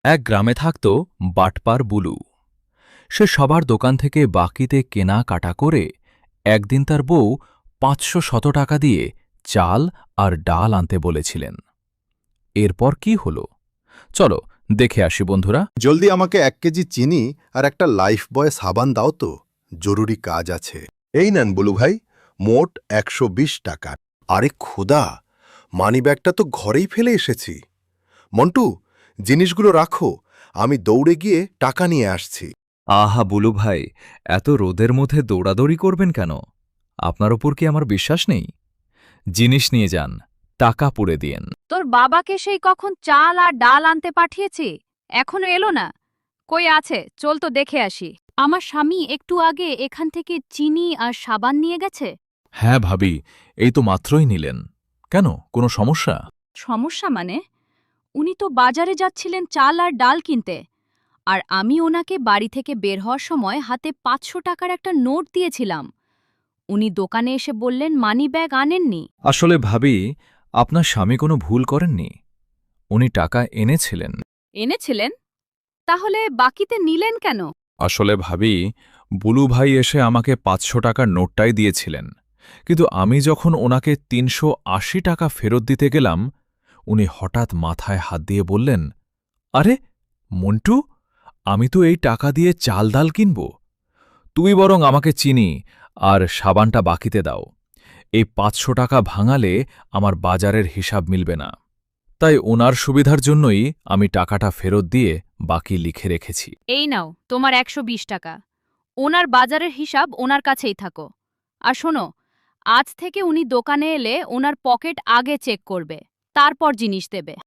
এক গ্রামে থাকত বাটপার বুলু। সে সবার দোকান থেকে বাকিতে কেনা কাটা করে একদিন তার বউ ৫০০ টাকা দিয়ে চাল আর ডাল আনতে বলেছিলেন। এরপর কি হল চলো দেখে আসি বন্ধুরা। জলদি আমাকে ১ কেজি চিনি আর একটা লাইফবয় সাবান দাও তো, জরুরি কাজ আছে। এই নেন বুলু ভাই, মোট ১২০ টাকা। আরে খোদা, মানিব্যাগটা তো ঘরেই ফেলে এসেছি। মন্টু, জিনিসগুলো রাখো, আমি দৌড়ে গিয়ে টাকা নিয়ে আসছি। আহা বুলু ভাই, এত রোদের মধ্যে দৌড়াদৌড়ি করবেন কেন? আপনার ওপর কি আমার বিশ্বাস নেই? জিনিস নিয়ে যান, টাকা পুড়ে দিয়েন। তোর বাবাকে সেই কখন চাল আর ডাল আনতে পাঠিয়েছি, এখনো এলো না। কই আছে, চল তো দেখে আসি। আমার স্বামী একটু আগে এখান থেকে চিনি আর সাবান নিয়ে গেছে। হ্যাঁ ভাবি, এই তো মাত্রই নিলেন। কেন, কোনো সমস্যা? সমস্যা মানে? উনি তো বাজারে যাচ্ছিলেন চাল আর ডাল কিনতে, আর আমি ওনাকে বাড়ি থেকে বের হওয়ার সময় হাতে ৫০০ টাকার একটা নোট দিয়েছিলাম। উনি দোকানে এসে বললেন মানিব্যাগ আনেননি। আসলে ভাবি, আপনার স্বামী কোনো ভুল করেননি। উনি টাকা এনেছিলেন। এনেছিলেন? তাহলে বাকিতে নিলেন কেন? আসলে ভাবি, বুলু ভাই এসে আমাকে ৫০০ টাকার নোটটাই দিয়েছিলেন, কিন্তু আমি যখন ওনাকে ৩৮০ টাকা ফেরত দিতে গেলাম, উনি হঠাৎ মাথায় হাত দিয়ে বললেন, আরে মন্টু, আমি তো এই টাকা দিয়ে চাল ডাল কিনব। তুই বরং আমাকে চিনি আর সাবানটা বাকিতে দাও। এই ৫০০ টাকা ভাঙালে আমার বাজারের হিসাব মিলবে না। তাই ওনার সুবিধার জন্যই আমি টাকাটা ফেরত দিয়ে বাকি লিখে রেখেছি। এই নাও তোমার ১২০ টাকা। ওনার বাজারের হিসাব ওনার কাছেই থাকো। আর শোনো, আজ থেকে উনি দোকানে এলে ওনার পকেট আগে চেক করবে, তারপর জিনিস দেবে।